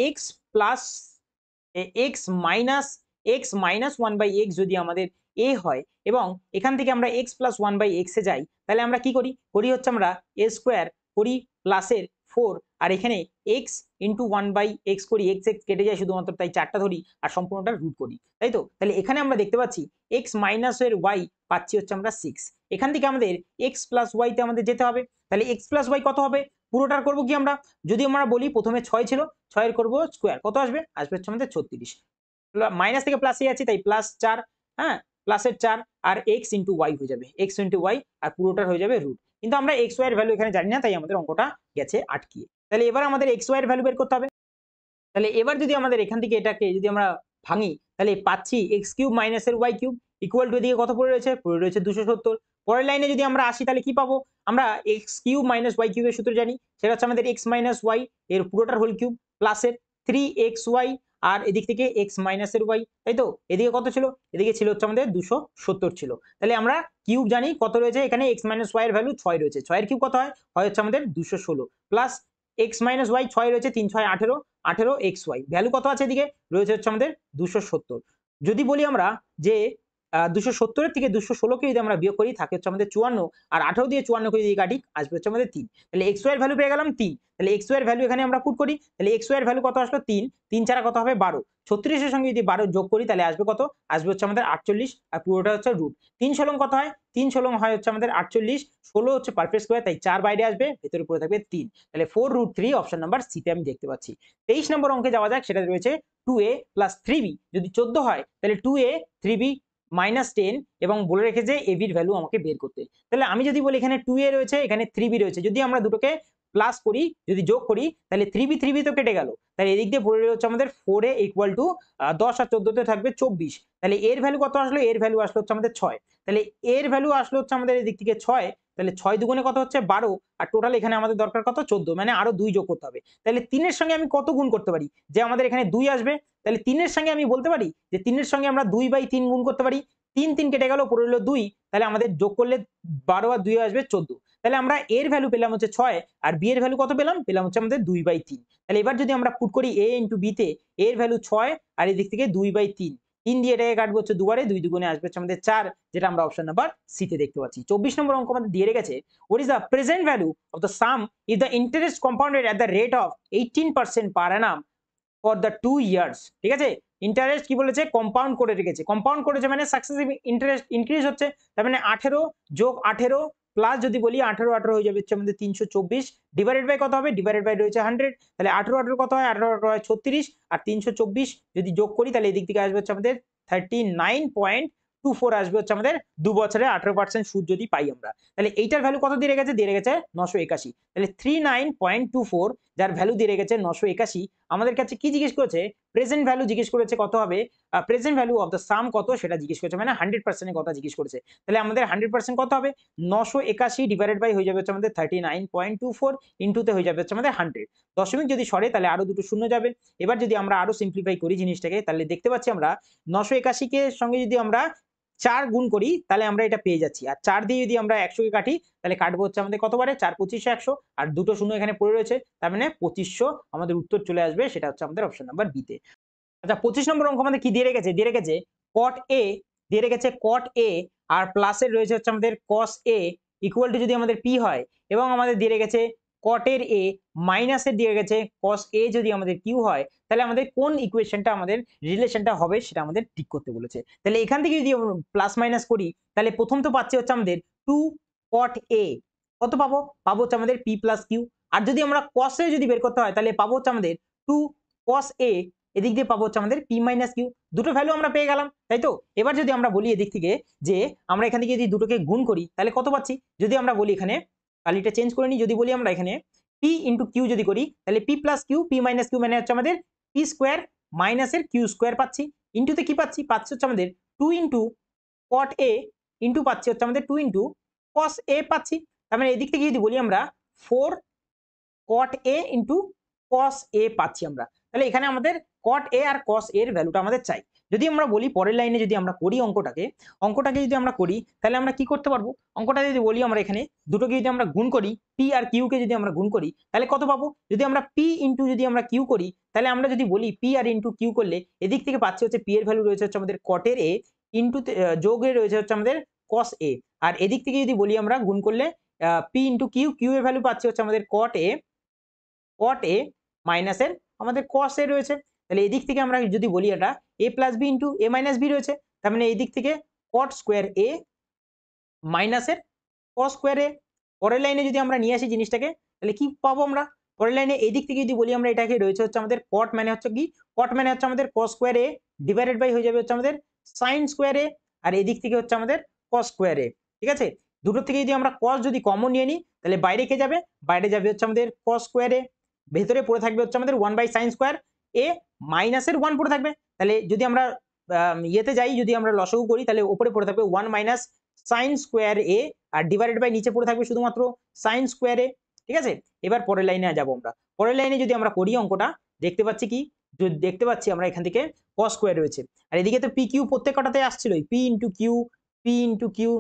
x plus x minus one by x যদি আমাদের এ হয় এবং এখান থেকে আমরা এক্স প্লাস ওয়ান বাই এক্সে যাই, তাহলে আমরা কি করি করি হচ্ছে আমরা এ স্কোয়ার করি প্লাসের 4 আর এখানে x into one by x করি, এক্স এক্স কেটে যায় শুধুমাত্র, তাই 4টা ধরি আর সম্পূর্ণটা রুট করি, তাই তো। তাহলে এখানে আমরা দেখতে পাচ্ছি এক্স মাইনাস এর ওয়াই পাচ্ছি হচ্ছে আমরা 6। এখান থেকে আমাদের এক্স প্লাস ওয়াইতে আমাদের যেতে হবে, তাহলে এক্স প্লাস ওয়াই কত হবে পুরোটার করবো কি আমরা, যদি আমরা বলি প্রথমে 6 ছিল 6 এর করবো স্কোয়ার, কত আসবে আসবে হচ্ছে আমাদের 36, মাইনাস থেকে প্লাসে যাচ্ছি তাই প্লাস 4, হ্যাঁ প্লাসের 4 আর এক্স ইন্টু ওয়াই হয়ে যাবে, এক্স ইন্টু ওয়াই আর পুরোটার হয়ে যাবে রুট, কিন্তু আমরা এক্স ওয়াই এর ভ্যালু এখানে জানি না তাই আমাদের অঙ্কটা গেছে আটকিয়ে। তাহলে এবার আমাদের এক্স ওয়াই এর ভ্যালু বের করতে হবে। তাহলে এবার যদি আমাদের এখান থেকে এটাকে যদি আমরা ভাঙি তাহলে পাচ্ছি এক্স কিউব মাইনাস এর ওয়াই কিউব ইকুয়াল টু এদিকে কত পড়ে রয়েছে 270। পরের লাইনে যদি আমরা আসি তাহলে কি পাবো, আমরা এক্স কিউব মাইনাস ওয়াই কিউবের সূত্র জানি, সেটা হচ্ছে আমাদের এক্স মাইনাস ওয়াই এর পুরোটার হোল কিউব প্লাসের 3xy আর এদিক থেকে এক্স মাইনাস এর ওয়াই, তাই তো। এদিকে কত ছিল, এদিকে ছিল হচ্ছে আমাদের 270 ছিল। তাহলে আমরা কিউব জানি কত রয়েছে, এখানে এক্স মাইনাস ওয়াই এর ভ্যালু 6 রয়েছে, 6 এর কিউব কত হয় হচ্ছে আমাদের 216 প্লাস এক্স মাইনাস ওয়াই 6 রয়েছে 3 6 18 18 এক্স ওয়াই ভ্যালু কত আছে এদিকে রয়েছে হচ্ছে আমাদের 270। যদি বলি আমরা যে 270 থেকে 216কে যদি আমরা বিয়োগ করি থাকে হচ্ছে আমাদের 54 আর 18 দিয়ে 54কে যদি কাটি আসবে হচ্ছে আমাদের 3। তাহলে এক্স ওয়াই এর ভ্যালু পেয়ে গেলাম 3। তাহলে এক্স ওয়াই এর ভ্যালু এখানে আমরা পুট করি, তাহলে এক্স ওয়াই এর ভ্যালু কত আসলো 3, 3 ছাড়া কত হবে 12, 36 এর সঙ্গে যদি 12 যোগ করি তাহলে আসবে কত, আসবে হচ্ছে আমাদের 48 আর পুরোটা হচ্ছে রুট। 3 ষোলং কত হয়, 3 ষোলং হয় হচ্ছে আমাদের 48, 16 হচ্ছে পারফেক্ট স্কয়ার তাই 4 বাইরে আসবে, ভেতরে পড়ে থাকবে 3। তাহলে 4√3 অপশন নাম্বার সি তে আমি দেখতে পাচ্ছি। 23 নম্বর অঙ্কে যাওয়া যাক, সেটা রয়েছে 2a প্লাস 3b যদি 14 হয় তাহলে 2a 3b মাইনাস 10 এবং বলে রেখেছে এ বির ভ্যালু আমাকে বের করতে। তাহলে আমি যদি বলি এখানে 2a রয়েছে এখানে 3b রয়েছে, যদি আমরা দুটোকে প্লাস করি যদি যোগ করি তাহলে 3b তো কেটে গেল, তাহলে এদিক দিয়ে পড়ে হচ্ছে আমাদের 4a ইকুয়াল টু 10 আর 14 তে থাকবে 24। তাহলে এর ভ্যালু কত আসলো, এর ভ্যালু আসলো হচ্ছে আমাদের 6। তাহলে এর ভ্যালু আসলো হচ্ছে আমাদের এদিক থেকে 6, তাহলে 6 দুগুণে কত হচ্ছে 12 আর টোটাল এখানে আমাদের দরকার কত 14, মানে আরো 2 যোগ করতে হবে। তাহলে 3 এর সঙ্গে আমি কত গুণ করতে পারি, যে আমাদের এখানে 2 আসবে, তাহলে 3 এর সঙ্গে আমি বলতে পারি যে 3 এর সঙ্গে আমরা 2/3 গুণ করতে পারি, 3 3 কেটে গেল পড়ে রইল 2, তাহলে আমাদের যোগ করলে 12 আর 2 আসবে 14। তাহলে আমরা এর ভ্যালু পেলাম হচ্ছে 6 আর বি এর ভ্যালু কত পেলাম হচ্ছে আমাদের 2/3। তাহলে এবার যদি আমরা পুট করি a ইনটু b তে এর ভ্যালু 6 আর এদিক থেকে 2/3, 3 দিয়ে এটাকে কাটবো হচ্ছে দুবারে, 2 দুগুণে আসবে হচ্ছে আমাদের 4, যেটা আমরা অপশন নাম্বার সি তে দেখতে পাচ্ছি। 24 নম্বর অঙ্ক আমাদের দিয়ে রেখেছে what is the present value of the sum if the interest compounded at the rate of 18% per annum for the 2 years। ঠিক আছে, ইন্টারেস্ট কি বলেছে কম্পাউন্ড করে রেখেছে, কম্পাউন্ড করেছে মানে সাকসেসিভ ইন্টারেস্ট ইনক্রিজ হচ্ছে, তার মানে 18 যোগ 18 প্লাস যদি বলি 18 18 হয়ে যাবে হচ্ছে আমাদের 324 ডিভাইডেড বাই কত হবে, ডিভাইডেড বাই রয়েছে 100, তাহলে 18 18 কত হয় 18 18 হয় 36 আর 324 যদি যোগ করি তাহলে এদিক থেকে আসবে হচ্ছে আমাদের 39.24 আসবে হচ্ছে আমাদের 2 বছরে 18% সুদ যদি পাই আমরা। তাহলে এইটার ভ্যালু কত দিয়ে রেখেছে, দিয়ে রেখেছে 981, তাহলে 39.24 যার ভ্যালু দিয়ে রেখেছে 981, আমাদের কাছে কি জিজ্ঞেস করেছে প্রেজেন্ট ভ্যালু জিজ্ঞেস করেছে কত হবে, প্রেজেন্ট ভ্যালু অফ দ্য সাম কত সেটা জিজ্ঞেস করেছে, মানে 100% এর কথা জিজ্ঞেস করেছে। তাহলে আমাদের 100% কত হবে 981 ডিভাইডেড বাই হয়ে যাবে হচ্ছে আমাদের 39.24 ইনটুতে হয়ে যাবে হচ্ছে আমাদের 100, দশমিক যদি সরে তাহলে আরো দুটো শূন্য যাবে। এবার যদি আমরা আরো সিম্পলিফাই করি জিনিসটাকে তাহলে দেখতে পাচ্ছি আমরা 981 কে সঙ্গে যদি আমরা 4 গুণ করি তাহলে আমরা এটা পেয়ে যাচ্ছি, আর 4 দিয়ে যদি আমরা 100 কে কাটি তাহলে কাটবো হচ্ছে আমাদের কতবারে 4 25 100 আর দুটো শূন্য এখানে পড়ে রয়েছে, তার মানে 2500 আমাদের উত্তর চলে আসবে, সেটা হচ্ছে আমাদের অপশন নাম্বার বি তে। আচ্ছা 25 নম্বর অঙ্ক আমাদের কি দিয়ে রেখেছে, দিয়ে রেখেছে cot a, দিয়ে রেখেছে cot a আর প্লাসের রয়েছে হচ্ছে আমাদের cos a ইকুয়াল টু যদি আমাদের p হয় এবং আমাদের দিয়ে রেখেছে cot এর a মাইনাসের দিয়ে রেখেছে cos a যদি আমাদের q হয়, তাহলে আমাদের কোন ইকুয়েশনটা আমাদের রিলেশনটা হবে সেটা আমাদের ঠিক করতে বলেছে। তাহলে এখান থেকে যদি প্লাস মাইনাস করি তাহলে প্রথম তো পাচ্ছি হচ্ছে আমাদের 2 cot a, কত পাবো পাবো হচ্ছে আমাদের p প্লাস q, আর যদি আমরা cos a যদি বের করতে হয় তাহলে পাবো হচ্ছে আমাদের 2 cos a, এদিক দিয়ে পাবো হচ্ছে আমাদের p মাইনাস কিউ, দুটো ভ্যালু আমরা পেয়ে গেলাম, তাই তো। এবার যদি আমরা বলি এদিক থেকে যে আমরা এখান থেকে যদি দুটোকে গুণ করি তাহলে কত পাচ্ছি, যদি আমরা বলি এখানে কালিটা চেঞ্জ করে নিই, যদি বলি আমরা এখানে p ইন্টু কিউ যদি করি তাহলে p plus q, p minus q মানে হচ্ছে আমাদের p স্কোয়ার মাইনাসের কিউ স্কোয়ার পাচ্ছি, ইন্টুতে কি পাচ্ছি পাচ্ছি হচ্ছে আমাদের 2 ইন্টু cot a ইন্টু পাচ্ছি হচ্ছে আমাদের 2 ইন্টু cos a পাচ্ছি, তার মানে এদিক থেকে যদি বলি আমরা 4 cot a into cos a পাচ্ছি আমরা। তাহলে এখানে আমাদের cot a R cos a এর ভ্যালুটা আমাদের চাই। যদি আমরা বলি পরের লাইনে যদি আমরা করি অঙ্কটাকে যদি আমরা করি তাহলে আমরা কি করতে পারবো, অঙ্কটা যদি বলি আমরা এখানে দুটোকে যদি আমরা গুণ করি, পি আর কিউ কে যদি আমরা গুণ করি তাহলে কত পাবো, যদি আমরা পি ইন্টু যদি আমরা কিউ করি তাহলে আমরা যদি বলি পি আর ইন্টু কিউ করলে এদিক থেকে পাচ্ছি হচ্ছে পি এর ভ্যালু রয়েছে হচ্ছে আমাদের কটের এ ইন্টু যোগে রয়েছে হচ্ছে আমাদের কস এ, আর এদিক থেকে যদি বলি আমরা গুণ করলে পি ইন্টু কিউ, কিউ এর ভ্যালু পাচ্ছি হচ্ছে আমাদের কট এ মাইনাসের আমাদের কস এ রয়েছে। তাহলে এদিক থেকে আমরা যদি বলি এটা এ প্লাস বি ইন্টু এ মাইনাস বি রয়েছে, তার মানে এই দিক থেকে কট স্কোয়ার এ মাইনাসের কস স্কোয়ার এ। পরের লাইনে যদি আমরা নিয়ে আসি জিনিসটাকে তাহলে কি পাবো আমরা, পরের লাইনে এই দিক থেকে যদি বলি আমরা এটাকে রয়েছে হচ্ছে আমাদের কট মানে হচ্ছে কি, কট মানে হচ্ছে আমাদের cos square A divided by হয়ে যাবে হচ্ছে আমাদের সাইন স্কোয়ার এ, আর এদিক থেকে হচ্ছে আমাদের কস স্কোয়ার এ। ঠিক আছে, দুটো থেকে যদি আমরা কস যদি কমন নিয়ে নিই তাহলে বাইরে কে যাবে, বাইরে যাবে হচ্ছে আমাদের কস স্কোয়ার এ, ভেতরে পড়ে থাকবে হচ্ছে আমাদের 1/sin স্কোয়ার এ মাইনাসের 1 পড়ে থাকবে। তাহলে যদি আমরা ইয়েতে যাই, যদি আমরা লসাগু করি তাহলে উপরে পড়ে থাকবে 1 মাইনাস সাইন স্কোয়ার এ আর ডিভাইডেড বাই নিচে পড়ে থাকবে শুধুমাত্র সাইন স্কোয়ার এ। ঠিক আছে, এবার পরের লাইনে যাব আমরা, পরের লাইনে যদি আমরা করি অঙ্কটা দেখতে পাচ্ছি কি, দেখতে পাচ্ছি আমরা এখান থেকে কস স্কোয়ার রয়েছে আর এদিকে তো পি কিউ প্রত্যেক কটাতে আসছিল পি ইন্টু কিউ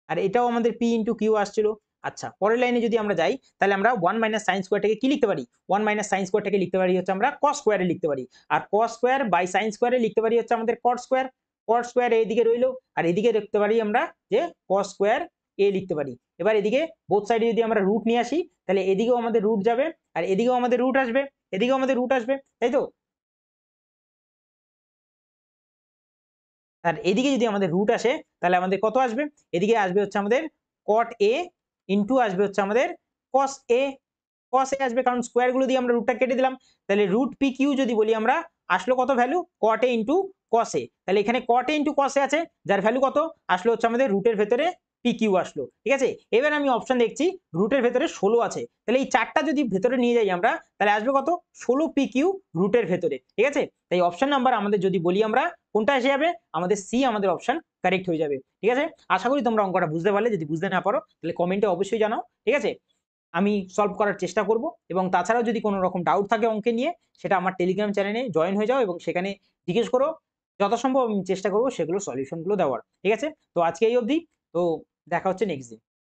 আর এটাও আমাদের পি ইন্টু কিউ আসছিল। আচ্ছা, পরের লাইনে যদি আমরা যাই তাহলে আমরা 1 মাইনাস সাইন স্কোয়ারটাকে কি লিখতে পারি, 1 মাইনাস সাইন স্কোয়ারটাকে লিখতে পারি হচ্ছে আমরা কস স্কোয়ারে লিখতে পারি, আর কস স্কোয়ার বাই সাইন স্কোয়ারে লিখতে পারি হচ্ছে আমাদের কট স্কোয়ার, কট স্কোয়ার এইদিকে রইলো আর এদিকে লিখতে পারি আমরা যে কস স্কোয়ার এ লিখতে পারি। এবার এদিকে বোথ সাইডে যদি আমরা রুট নিয়ে আসি তাহলে এদিকেও আমাদের রুট যাবে আর এদিকেও আমাদের রুট আসবে, এদিকেও আমাদের রুট আসবে, তাই তো। আর এদিকে যদি আমাদের রুট আসে তাহলে আমাদের কত আসবে, এদিকে আসবে হচ্ছে আমাদের কট এ ইন্টু আসবে হচ্ছে আমাদের কস এ, কস এ আসবে কারণ স্কোয়ার গুলো দিয়ে আমরা রুটটা কেটে দিলাম। তাহলে রুট পি কিউ যদি বলি আমরা আসলো কত ভ্যালু, কট এ ইন্টু কস এ, তাহলে এখানে কট এ ইন্টু কস এ আছে যার ভ্যালু কত আসলো হচ্ছে আমাদের রুটের ভেতরে পি কিউ আসলো। ঠিক আছে, এবার আমি অপশন দেখছি রুটের ভেতরে 16 আছে, তাহলে এই চারটা যদি ভেতরে নিয়ে যাই আমরা তাহলে আসবে কত 16 পি কিউ রুটের ভেতরে। ঠিক আছে, তাই অপশন নাম্বার আমাদের যদি বলি আমরা কোনটা এসে যাবে, আমাদের সি আমাদের অপশন কারেক্ট হয়ে যাবে। ঠিক আছে, আশা করি তোমরা অঙ্কটা বুঝতে পারলে, যদি বুঝতে না পারো তাহলে কমেন্টে অবশ্যই জানাও। ঠিক আছে, আমি সলভ করার চেষ্টা করব এবং তাছাড়াও যদি কোনো রকম ডাউট থাকে অঙ্কে নিয়ে সেটা আমার টেলিগ্রাম চ্যানেলে জয়েন হয়ে যাও এবং সেখানে জিজ্ঞেস করো, যথাসম্ভব আমি চেষ্টা করবো সেগুলো সলিউশনগুলো দেওয়ার। ঠিক আছে, তো আজকে এই অবধি, তো দেখা হচ্ছে নেক্সট দিন।